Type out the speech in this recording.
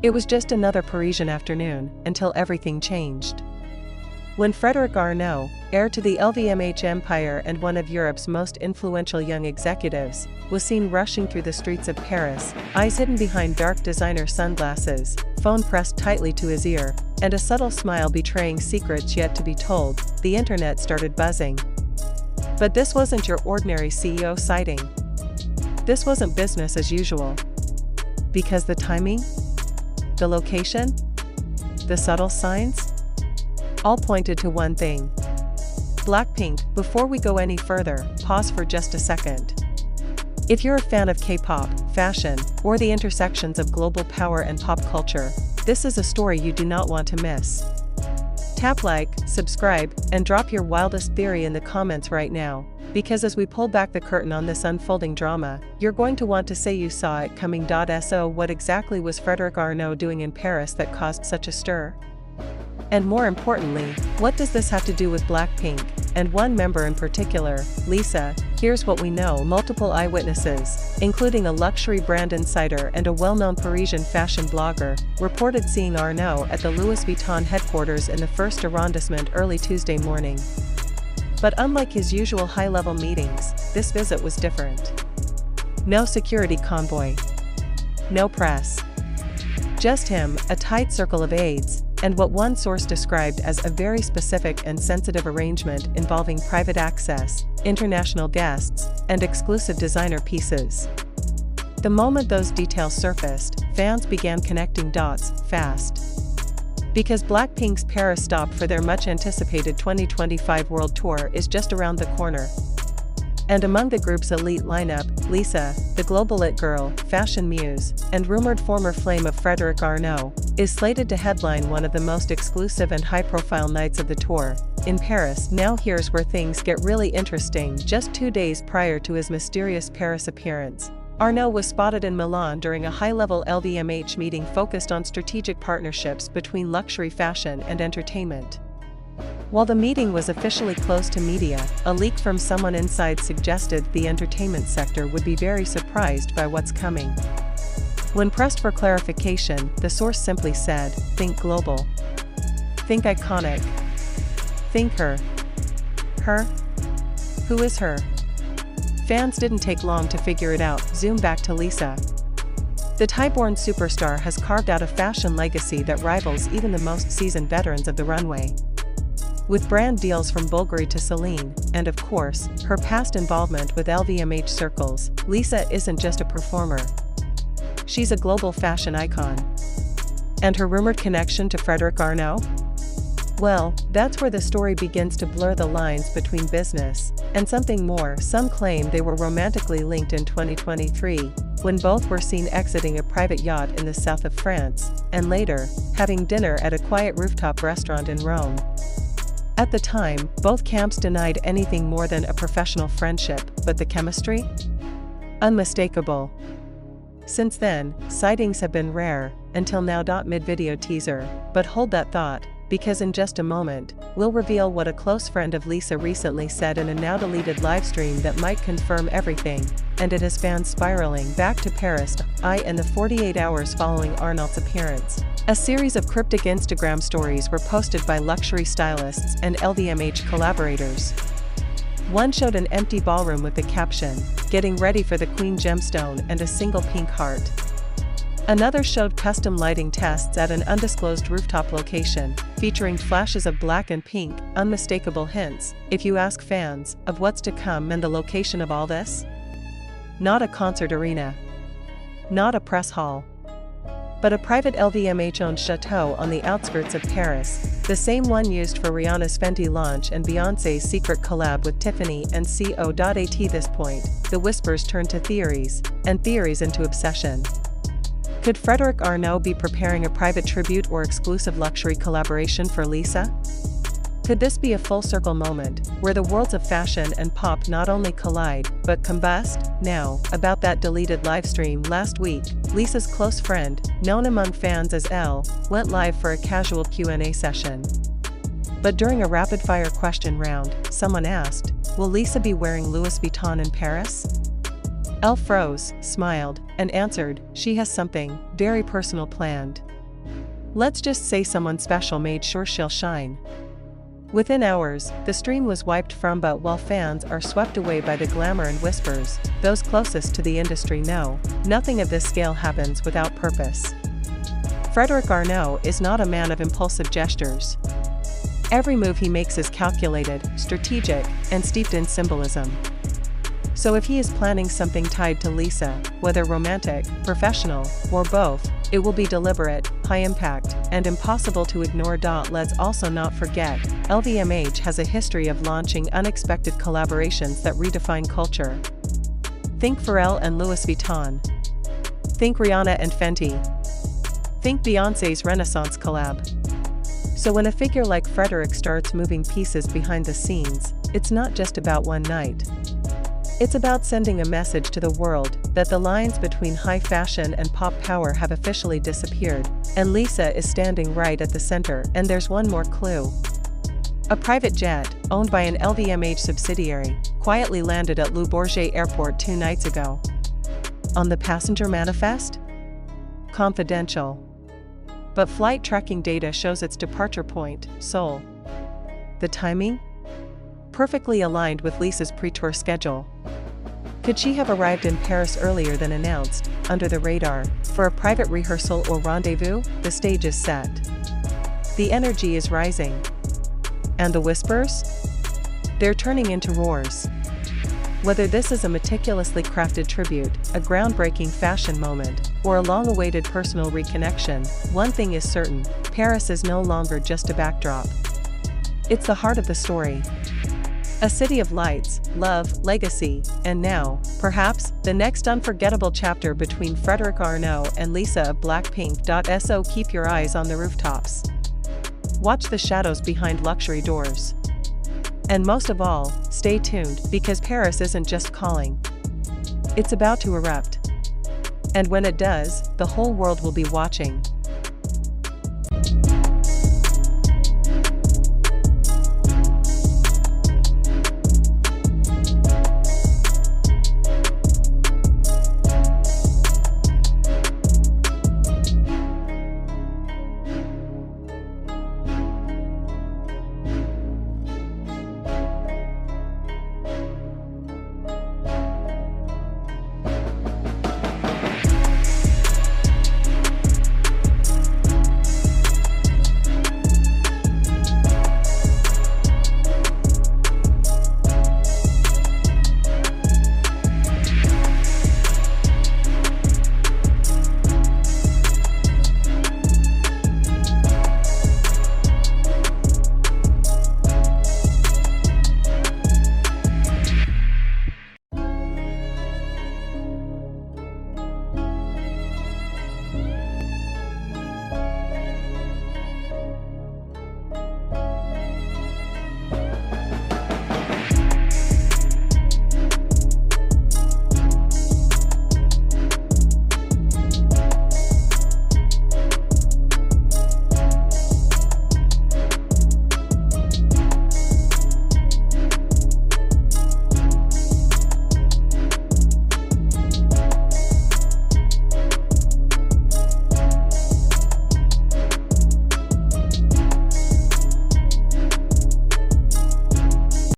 It was just another Parisian afternoon, until everything changed. When Frederic Arnault, heir to the LVMH empire and one of Europe's most influential young executives, was seen rushing through the streets of Paris, eyes hidden behind dark designer sunglasses, phone pressed tightly to his ear, and a subtle smile betraying secrets yet to be told, the internet started buzzing. But this wasn't your ordinary CEO sighting. This wasn't business as usual. Because the timing, the location, the subtle signs, all pointed to one thing. BLACKPINK. Before we go any further, pause for just a second. If you're a fan of K-pop, fashion, or the intersections of global power and pop culture, this is a story you do not want to miss. Tap like, subscribe, and drop your wildest theory in the comments right now, because as we pull back the curtain on this unfolding drama, you're going to want to say you saw it coming. So what exactly was Frederic Arnault doing in Paris that caused such a stir? And more importantly, what does this have to do with BLACKPINK, and one member in particular, Lisa? Here's what we know. Multiple eyewitnesses, including a luxury brand insider and a well-known Parisian fashion blogger, reported seeing Arnault at the Louis Vuitton headquarters in the first arrondissement early Tuesday morning. But unlike his usual high-level meetings, this visit was different. No security convoy. No press. Just him, a tight circle of aides, and what one source described as a very specific and sensitive arrangement involving private access, international guests, and exclusive designer pieces. The moment those details surfaced, fans began connecting dots fast. Because BLACKPINK's Paris stop for their much-anticipated 2025 World Tour is just around the corner. And among the group's elite lineup, Lisa, the global it girl, fashion muse, and rumored former flame of Frederic Arnault, is slated to headline one of the most exclusive and high-profile nights of the tour, in Paris. Now here's where things get really interesting. Just 2 days prior to his mysterious Paris appearance, Arnault was spotted in Milan during a high-level LVMH meeting focused on strategic partnerships between luxury fashion and entertainment. While the meeting was officially closed to media, a leak from someone inside suggested the entertainment sector would be very surprised by what's coming. When pressed for clarification, the source simply said, "Think global. Think iconic. Think her." Her? Who is her? Fans didn't take long to figure it out. Zoom back to Lisa. The Thai-born superstar has carved out a fashion legacy that rivals even the most seasoned veterans of the runway. With brand deals from Bulgari to Celine, and of course, her past involvement with LVMH circles, Lisa isn't just a performer. She's a global fashion icon. And her rumored connection to Frederic Arnault? Well, that's where the story begins to blur the lines between business and something more. Some claim they were romantically linked in 2023, when both were seen exiting a private yacht in the south of France, and later, having dinner at a quiet rooftop restaurant in Rome. At the time, both camps denied anything more than a professional friendship, but the chemistry? Unmistakable. Since then, sightings have been rare, until now. Mid-video teaser, but hold that thought, because in just a moment, we'll reveal what a close friend of Lisa recently said in a now-deleted livestream that might confirm everything, and it has fans spiraling back to Paris. In the 48 hours following Arnault's appearance, a series of cryptic Instagram stories were posted by luxury stylists and LVMH collaborators. One showed an empty ballroom with the caption, "Getting ready for the Queen gemstone," and a single pink heart. Another showed custom lighting tests at an undisclosed rooftop location, featuring flashes of black and pink, unmistakable hints, if you ask fans, of what's to come. And the location of all this? Not a concert arena. Not a press hall. But a private LVMH-owned chateau on the outskirts of Paris, the same one used for Rihanna's Fenty launch and Beyoncé's secret collab with Tiffany and Co. At this point, the whispers turn to theories, and theories into obsession. Could Frederic Arnault be preparing a private tribute or exclusive luxury collaboration for Lisa? Could this be a full-circle moment, where the worlds of fashion and pop not only collide, but combust? Now, about that deleted livestream last week, Lisa's close friend, known among fans as Elle, went live for a casual Q&A session. But during a rapid-fire question round, someone asked, "Will Lisa be wearing Louis Vuitton in Paris?" Elle froze, smiled, and answered, "She has something very personal planned." Let's just say someone special made sure she'll shine. Within hours, the stream was wiped from, but while fans are swept away by the glamour and whispers, those closest to the industry know, nothing of this scale happens without purpose. Frederic Arnault is not a man of impulsive gestures. Every move he makes is calculated, strategic, and steeped in symbolism. So if he is planning something tied to Lisa, whether romantic, professional, or both, it will be deliberate, high impact, and impossible to ignore. Let's also not forget, LVMH has a history of launching unexpected collaborations that redefine culture. Think Pharrell and Louis Vuitton. Think Rihanna and Fenty. Think Beyoncé's Renaissance collab. So when a figure like Frederic starts moving pieces behind the scenes, it's not just about one night. It's about sending a message to the world that the lines between high fashion and pop power have officially disappeared, and Lisa is standing right at the center. And there's one more clue. A private jet, owned by an LVMH subsidiary, quietly landed at Le Bourget Airport 2 nights ago. On the passenger manifest? Confidential. But flight tracking data shows its departure point, Seoul. The timing? Perfectly aligned with Lisa's pre-tour schedule. Could she have arrived in Paris earlier than announced, under the radar, for a private rehearsal or rendezvous? The stage is set. The energy is rising. And the whispers? They're turning into roars. Whether this is a meticulously crafted tribute, a groundbreaking fashion moment, or a long-awaited personal reconnection, one thing is certain: Paris is no longer just a backdrop. It's the heart of the story. A city of lights, love, legacy, and now, perhaps, the next unforgettable chapter between Frederic Arnault and Lisa of BLACKPINK. So keep your eyes on the rooftops. Watch the shadows behind luxury doors. And most of all, stay tuned, because Paris isn't just calling. It's about to erupt. And when it does, the whole world will be watching.